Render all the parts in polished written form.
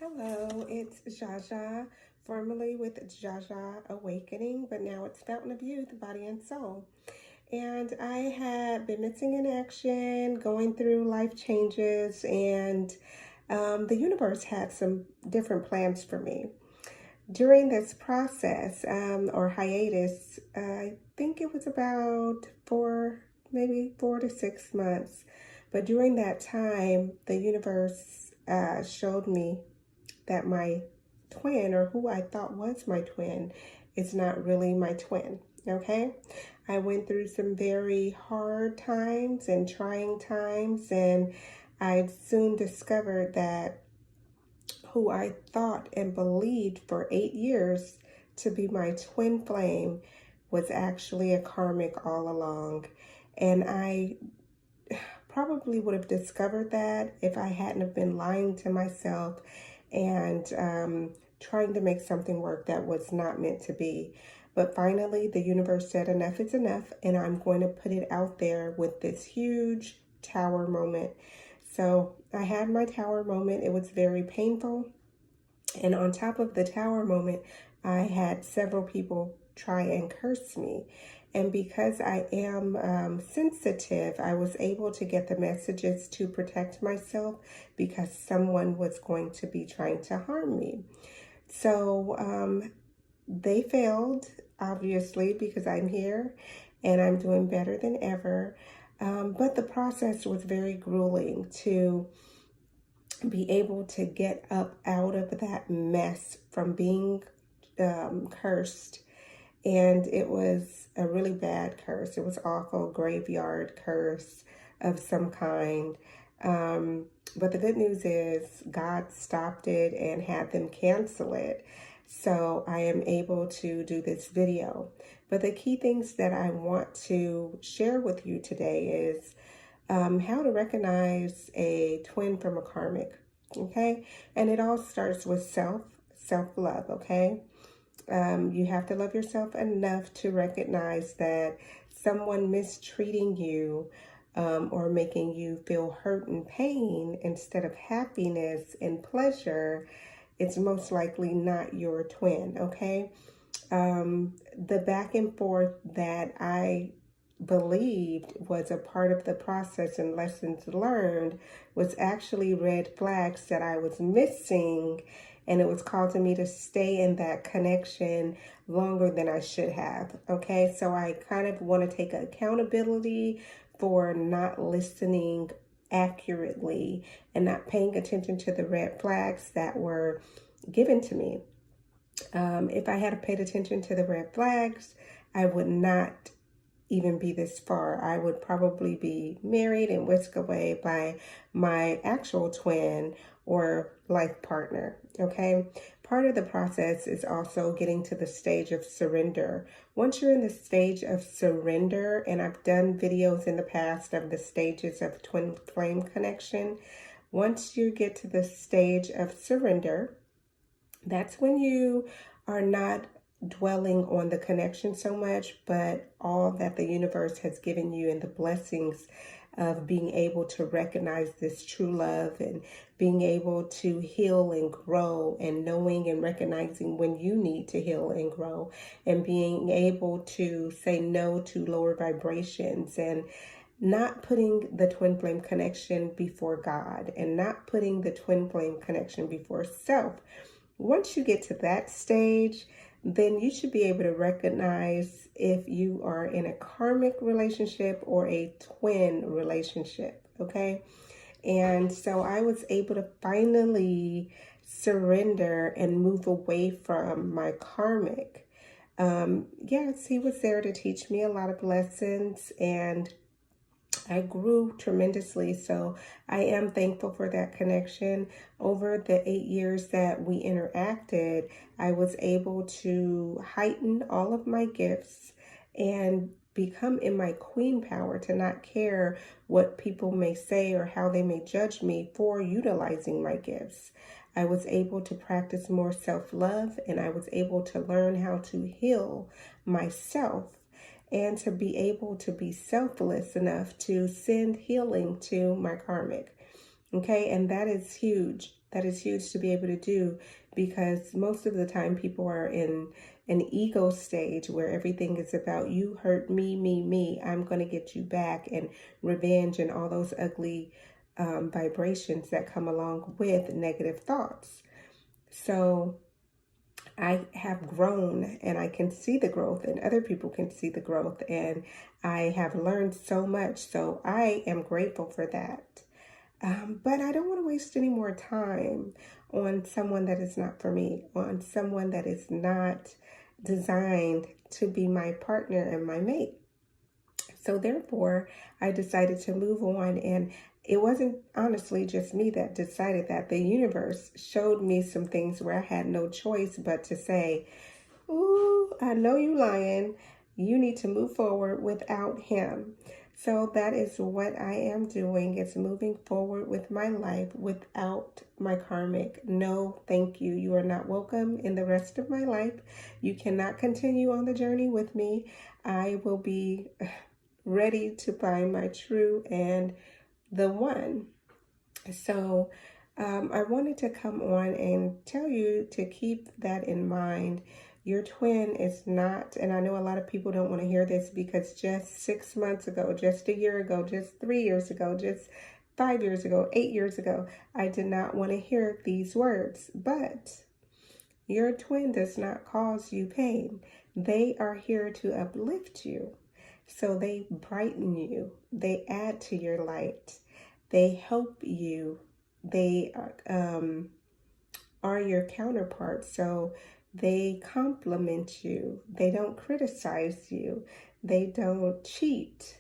Hello, it's Jaja, formerly with Jaja Awakening, but now it's Fountain of Youth, Body and Soul. And I had been missing in action, going through life changes, and the universe had some different plans for me. During this process or hiatus, I think it was about maybe 4 to 6 months. But during that time, the universe showed me that my twin, or who I thought was my twin, is not really my twin. Okay, I went through some very hard times and trying times, and I soon discovered that who I thought and believed for 8 years to be my twin flame was actually a karmic all along. And I probably would have discovered that if I hadn't have been lying to myself and trying to make something work that was not meant to be. But finally, the universe said enough is enough, and I'm going to put it out there with this huge tower moment. So I had my tower moment. It was very painful. And on top of the tower moment, I had several people try and curse me. And because I am sensitive, I was able to get the messages to protect myself because someone was going to be trying to harm me. So they failed, obviously, because I'm here and I'm doing better than ever. But the process was very grueling to be able to get up out of that mess from being cursed. And it was a really bad curse. It was awful, graveyard curse of some kind. But the good news is God stopped it and had them cancel it. So I am able to do this video. But the key things that I want to share with you today is how to recognize a twin from a karmic, okay? And it all starts with self-love, okay? You have to love yourself enough to recognize that someone mistreating you or making you feel hurt and pain instead of happiness and pleasure, it's most likely not your twin, okay? The back and forth that I believed was a part of the process and lessons learned was actually red flags that I was missing, and it was causing me to stay in that connection longer than I should have. Okay, so I kind of want to take accountability for not listening accurately and not paying attention to the red flags that were given to me. If I had paid attention to the red flags, I would not even be this far. I would probably be married and whisked away by my actual twin or life partner, okay? Part of the process is also getting to the stage of surrender. Once you're in the stage of surrender, and I've done videos in the past of the stages of twin flame connection, once you get to the stage of surrender, that's when you are not dwelling on the connection so much, but all that the universe has given you and the blessings of being able to recognize this true love and being able to heal and grow, and knowing and recognizing when you need to heal and grow, and being able to say no to lower vibrations, and not putting the twin flame connection before God, and not putting the twin flame connection before self. Once you get to that stage, then you should be able to recognize if you are in a karmic relationship or a twin relationship, okay? And so I was able to finally surrender and move away from my karmic. Yes, he was there to teach me a lot of lessons, and I grew tremendously, so I am thankful for that connection. Over the 8 years that we interacted, I was able to heighten all of my gifts and become in my queen power to not care what people may say or how they may judge me for utilizing my gifts. I was able to practice more self-love, and I was able to learn how to heal myself, and to be able to be selfless enough to send healing to my karmic. Okay, and that is huge. That is huge to be able to do, because most of the time people are in an ego stage where everything is about you hurt me, me, I'm going to get you back, and revenge and all those ugly vibrations that come along with negative thoughts. So I have grown, and I can see the growth, and other people can see the growth, and I have learned so much. So I am grateful for that. But I don't want to waste any more time on someone that is not for me, on someone that is not designed to be my partner and my mate. So therefore, I decided to move on, and it wasn't honestly just me that decided that. The universe showed me some things where I had no choice but to say, ooh, I know you lying. You need to move forward without him. So that is what I am doing. It's moving forward with my life without my karmic. No, thank you. You are not welcome in the rest of my life. You cannot continue on the journey with me. I will be ready to find my true and the one. So I wanted to come on and tell you to keep that in mind. Your twin is not, and I know a lot of people don't want to hear this, because just 6 months ago, just a year ago, just 3 years ago, just 5 years ago, 8 years ago, I did not want to hear these words. But your twin does not cause you pain. They are here to uplift you. So they brighten you. They add to your light. They help you. They are your counterpart. So they compliment you. They don't criticize you. They don't cheat.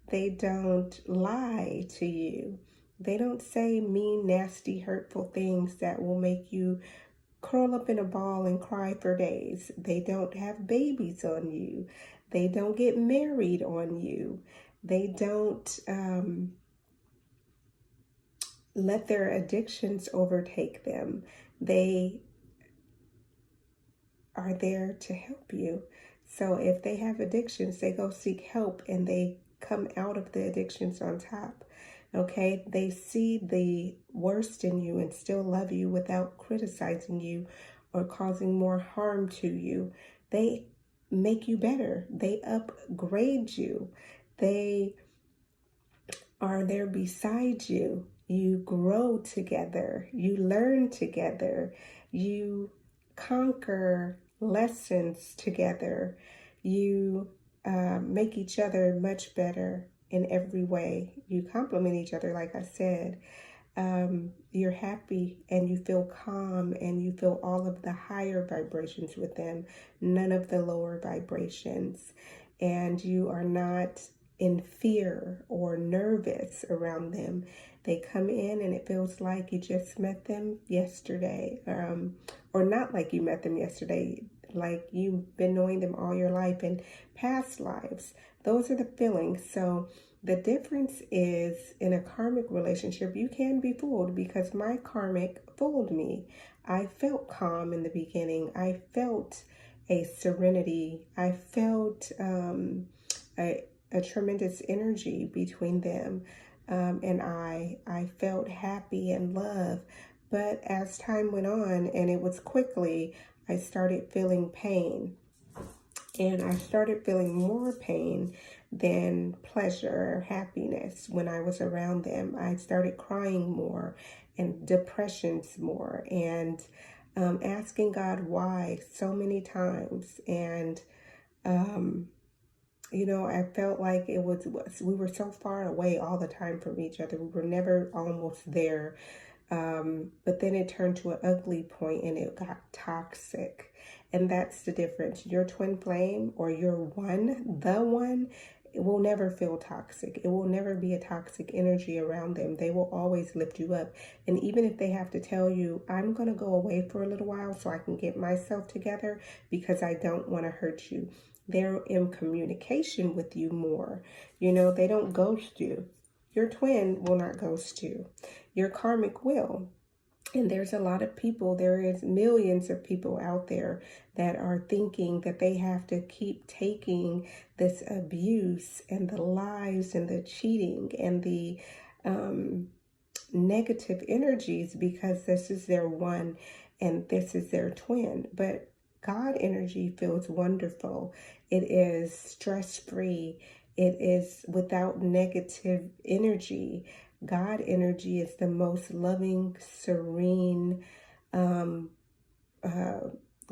They don't lie to you. They don't say mean, nasty, hurtful things that will make you curl up in a ball and cry for days. They don't have babies on you. They don't get married on you. They don't let their addictions overtake them. They are there to help you. So if they have addictions, they go seek help and they come out of the addictions on top. Okay, they see the worst in you and still love you without criticizing you or causing more harm to you. They make you better. They upgrade you. They are there beside you. You grow together. You learn together. You conquer lessons together. You make each other much better in every way. You complement each other, like I said. You're happy and you feel calm and you feel all of the higher vibrations with them, none of the lower vibrations. And you are not in fear or nervous around them. They come in and it feels like you just met them yesterday, or not like you met them yesterday, like you've been knowing them all your life in past lives. Those are the feelings. So the difference is, in a karmic relationship, you can be fooled, because my karmic fooled me. I felt calm in the beginning. I felt a serenity. I felt a tremendous energy between them. And I felt happy and love. But as time went on, and it was quickly, I started feeling pain. And I started feeling more pain than pleasure or happiness when I was around them. I started crying more and depressions more, and asking God why so many times. And I felt like we were so far away all the time from each other. We were never almost there. But then it turned to an ugly point and it got toxic. And that's the difference. Your twin flame, or your one, the one, it will never feel toxic. It will never be a toxic energy around them. They will always lift you up. And even if they have to tell you, I'm going to go away for a little while so I can get myself together because I don't want to hurt you, they're in communication with you more. They don't ghost you. Your twin will not ghost you. Your karmic will. And there's a lot of people, there is millions of people out there that are thinking that they have to keep taking this abuse and the lies and the cheating and the negative energies because this is their one and this is their twin. But God energy feels wonderful. It is stress-free. It is without negative energy. God energy is the most loving, serene, um,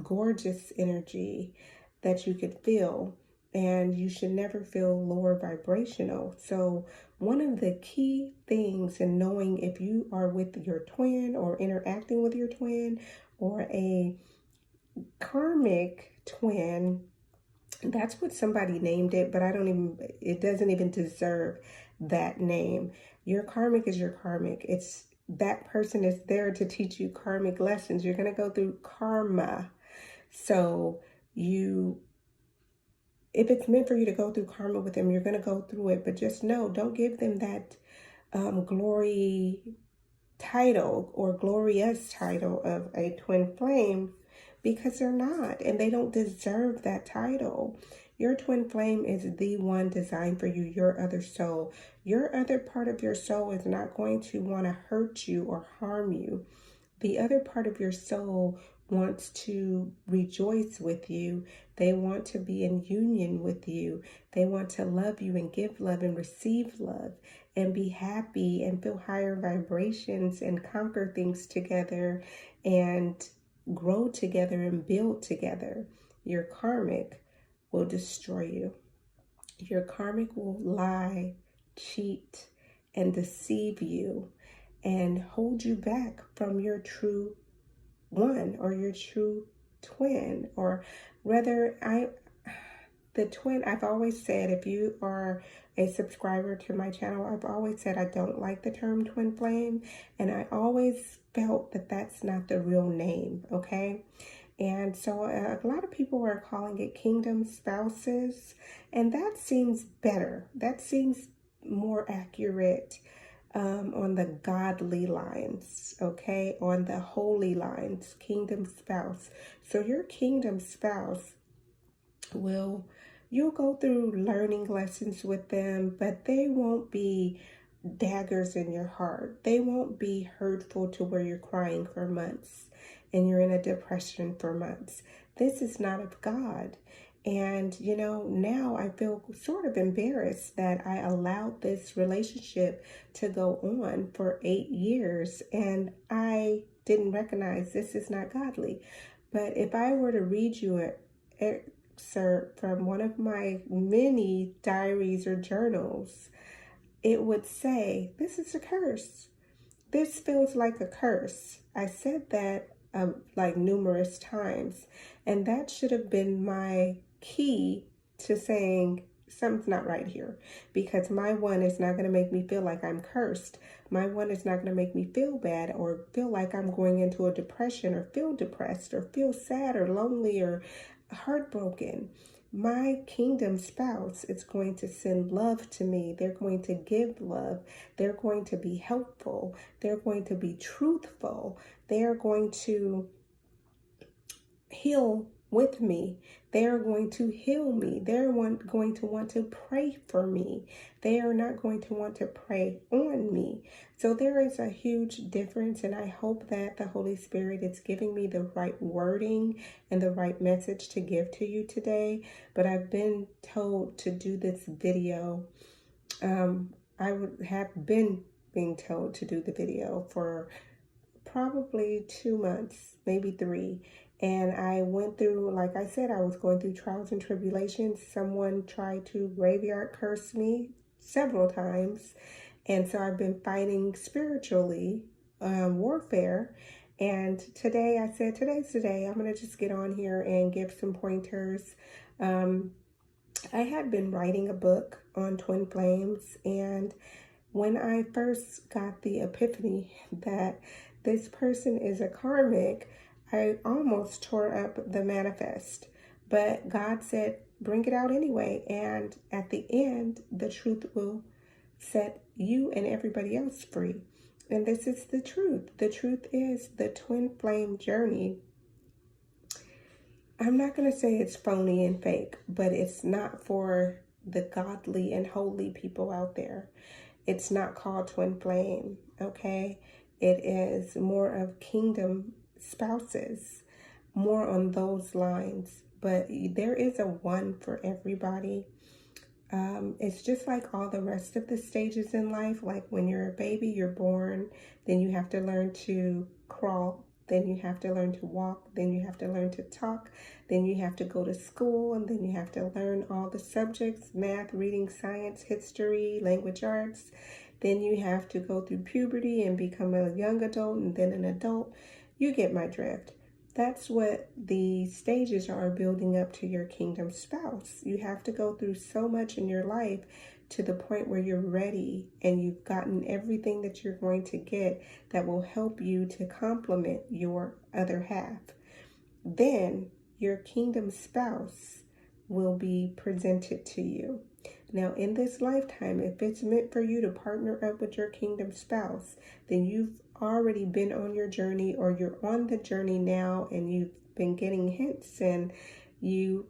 gorgeous energy that you could feel. And you should never feel lower vibrational. So one of the key things in knowing if you are with your twin or interacting with your twin or a karmic twin, that's what somebody named it, but it doesn't even deserve that name. Your karmic is your karmic. It's that person is there to teach you karmic lessons. You're going to go through karma. So if it's meant for you to go through karma with them, you're going to go through it. But just know, don't give them that glory title or glorious title of a twin flame, because they're not, and they don't deserve that title. Your twin flame is the one designed for you, your other soul. Your other part of your soul is not going to want to hurt you or harm you. The other part of your soul wants to rejoice with you. They want to be in union with you. They want to love you and give love and receive love and be happy and feel higher vibrations and conquer things together and grow together and build together. Your karmic will destroy you. Your karmic will lie, cheat, and deceive you and hold you back from your true one or your true twin. Or rather, the twin, I've always said, if you are a subscriber to my channel, I've always said I don't like the term twin flame, and I always felt that that's not the real name, okay? And so a lot of people are calling it kingdom spouses, and that seems better. That seems more accurate on the godly lines, okay? On the holy lines, kingdom spouse. So your kingdom spouse you'll go through learning lessons with them, but they won't be daggers in your heart. They won't be hurtful to where you're crying for months and you're in a depression for months. This is not of God. And, now I feel sort of embarrassed that I allowed this relationship to go on for 8 years and I didn't recognize this is not godly. But if I were to read you an excerpt from one of my many diaries or journals, it would say, this is a curse. This feels like a curse. I said that like numerous times, and that should have been my key to saying something's not right here, because my one is not going to make me feel like I'm cursed. My one is not going to make me feel bad or feel like I'm going into a depression or feel depressed or feel sad or lonely or heartbroken. My kingdom spouse is going to send love to me. They're going to give love. They're going to be helpful. They're going to be truthful. They're going to heal with me. They're going to heal me. They're going to want to pray for me. They are not going to want to pray on me. So there is a huge difference, and I hope that the Holy Spirit is giving me the right wording and the right message to give to you today. But I've been told to do this video. I would have been being told to do the video for probably 2 months, maybe 3. And I went through, like I said, I was going through trials and tribulations. Someone tried to graveyard curse me several times. And so I've been fighting spiritually, warfare. And today I said, today's the day. I'm going to just get on here and give some pointers. I had been writing a book on twin flames. And when I first got the epiphany that this person is a karmic, I almost tore up the manifest, but God said, bring it out anyway. And at the end, the truth will set you and everybody else free. And this is the truth. The truth is the twin flame journey. I'm not going to say it's phony and fake, but it's not for the godly and holy people out there. It's not called twin flame, okay? It is more of kingdom spouses, more on those lines. But there is a one for everybody. It's just like all the rest of the stages in life. Like when you're a baby, you're born, then you have to learn to crawl, then you have to learn to walk, then you have to learn to talk, then you have to go to school, and then you have to learn all the subjects: math, reading, science, history, language arts. Then you have to go through puberty and become a young adult and then an adult. You get my drift. That's what the stages are building up to your kingdom spouse. You have to go through so much in your life to the point where you're ready and you've gotten everything that you're going to get that will help you to complement your other half. Then your kingdom spouse will be presented to you. Now, in this lifetime, if it's meant for you to partner up with your kingdom spouse, then you've already been on your journey, or you're on the journey now, and you've been getting hints, and you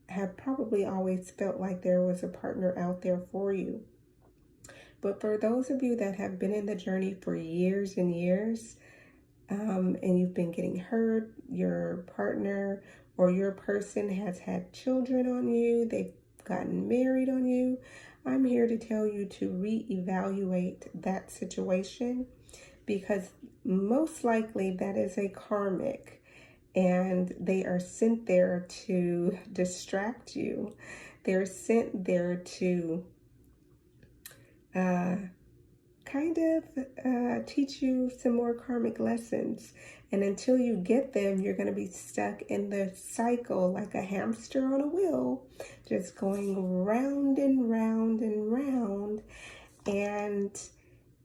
have probably always felt like there was a partner out there for you. But for those of you that have been in the journey for years and years, and you've been getting hurt, your partner or your person has had children on you, they've gotten married on you, I'm here to tell you to reevaluate that situation, because most likely that is a karmic, and they are sent there to distract you. They're sent there to teach you some more karmic lessons. And until you get them, you're going to be stuck in the cycle like a hamster on a wheel, just going round and round and round. And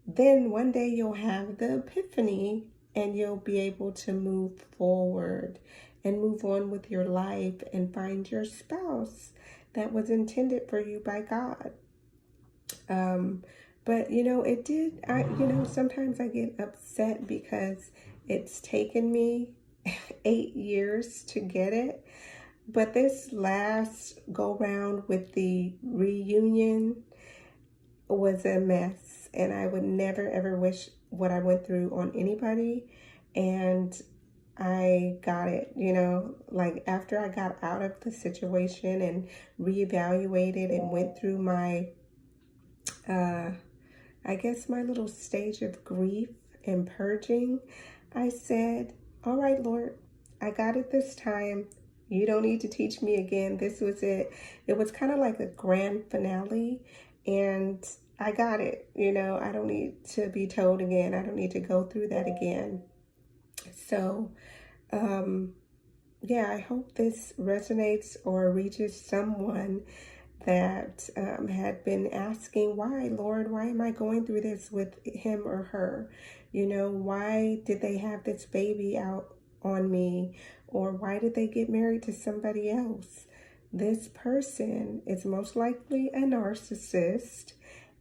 then one day you'll have the epiphany, and you'll be able to move forward and move on with your life and find your spouse that was intended for you by God. But sometimes I get upset because it's taken me 8 years to get it. But this last go round with the reunion was a mess, and I would never ever wish what I went through on anybody. And I got it, like after I got out of the situation and reevaluated and went through my my little stage of grief and purging, I said, all right, Lord, I got it this time. You don't need to teach me again. This was it. It was kind of like a grand finale, and I got it. I don't need to be told again. I don't need to go through that again. So, I hope this resonates or reaches someone that had been asking, why, Lord, why am I going through this with him or her? Why did they have this baby out on me? Or why did they get married to somebody else? This person is most likely a narcissist.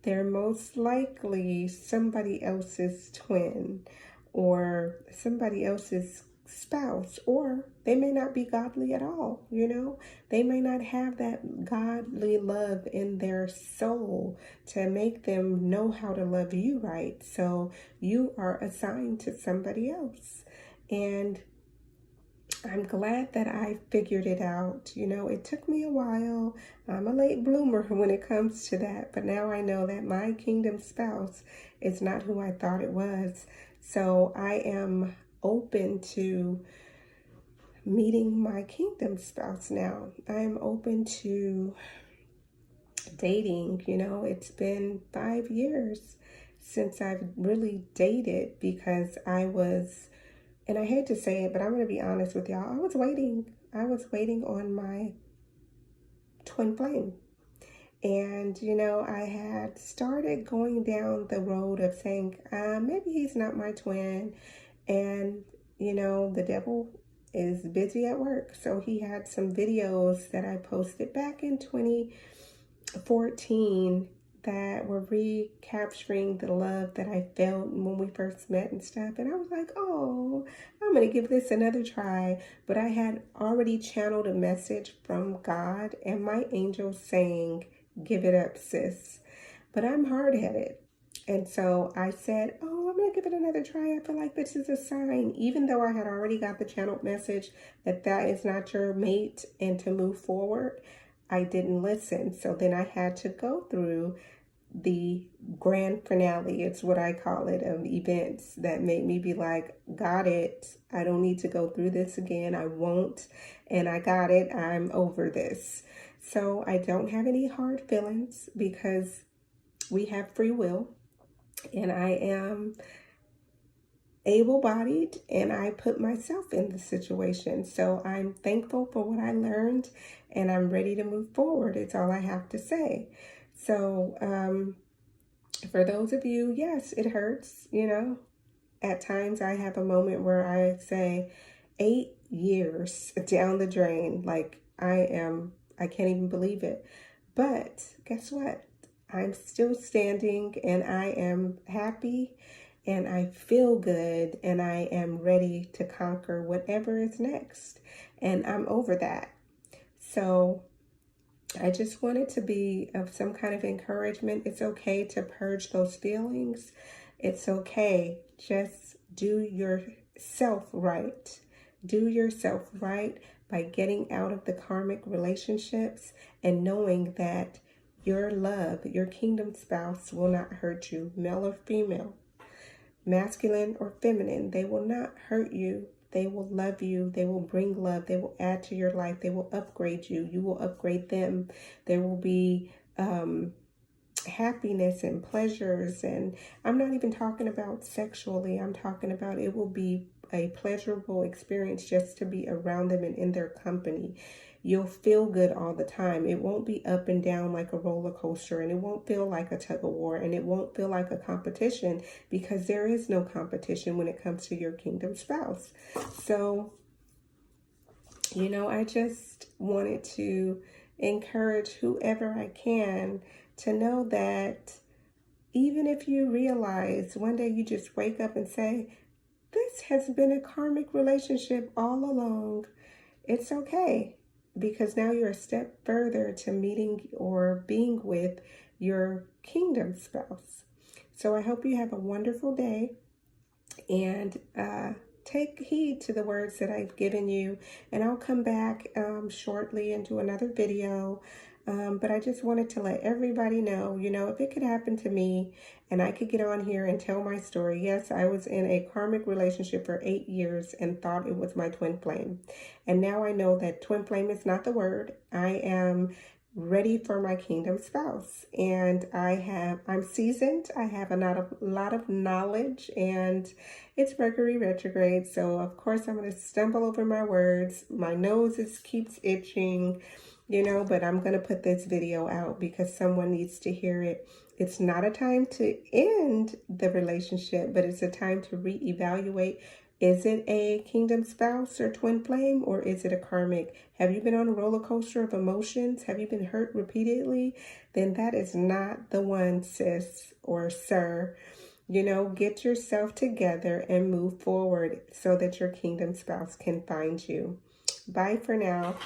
They're most likely somebody else's twin or somebody else's spouse, or they may not be godly at all. They may not have that godly love in their soul to make them know how to love you right. So you are assigned to somebody else. And I'm glad that I figured it out. It took me a while. I'm a late bloomer when it comes to that, but now I know that my kingdom spouse is not who I thought it was. So I am open to meeting my kingdom spouse now. I'm open to dating. It's been 5 years since I've really dated, because and I hate to say it, but I'm going to be honest with y'all, I was waiting on my twin flame. And, I had started going down the road of saying, maybe he's not my twin. And, the devil is busy at work. So he had some videos that I posted back in 2014 that were recapturing the love that I felt when we first met and stuff. And I was like, oh, I'm going to give this another try. But I had already channeled a message from God and my angel saying, give it up, sis. but I'm hard-headed. And so I said, oh, I'm going to give it another try. I feel like this is a sign, even though I had already got the channeled message that that is not your mate and to move forward. I didn't listen. So then I had to go through the grand finale, it's what I call it, of events that made me be like, got it. I don't need to go through this again. I won't. And I got it. I'm over this. So I don't have any hard feelings because we have free will. And I am able-bodied and I put myself in the situation. So I'm thankful for what I learned and I'm ready to move forward. It's all I have to say. So for those of you, yes, it hurts, you know. At times I have a moment where I say 8 years down the drain. Like I can't even believe it. But guess what? I'm still standing and I am happy and I feel good and I am ready to conquer whatever is next. And I'm over that. So I just wanted to be of some kind of encouragement. It's okay to purge those feelings. It's okay. Just do yourself right. Do yourself right by getting out of the karmic relationships and knowing that your love, your kingdom spouse will not hurt you, male or female, masculine or feminine. They will not hurt you. They will love you. They will bring love. They will add to your life. They will upgrade you. You will upgrade them. There will be happiness and pleasures. And I'm not even talking about sexually. I'm talking about it will be a pleasurable experience just to be around them and in their company. You'll feel good all the time. It won't be up and down like a roller coaster, and it won't feel like a tug of war, and it won't feel like a competition because there is no competition when it comes to your kingdom spouse. So, you know, I just wanted to encourage whoever I can to know that even if you realize one day you just wake up and say, this has been a karmic relationship all along, it's okay. Because now you're a step further to meeting or being with your kingdom spouse. So I hope you have a wonderful day and take heed to the words that I've given you. And I'll come back shortly and do another video. But I just wanted to let everybody know, you know, if it could happen to me and I could get on here and tell my story. Yes, I was in a karmic relationship for 8 years and thought it was my twin flame. And now I know that twin flame is not the word. I am ready for my kingdom spouse. And I'm seasoned. I have a lot of knowledge and it's Mercury retrograde. So of course I'm going to stumble over my words. My nose keeps itching. You know, but I'm going to put this video out because someone needs to hear it. It's not a time to end the relationship, but it's a time to reevaluate. Is it a kingdom spouse or twin flame, or is it a karmic? Have you been on a roller coaster of emotions? Have you been hurt repeatedly? Then that is not the one, sis or sir. You know, get yourself together and move forward so that your kingdom spouse can find you. Bye for now.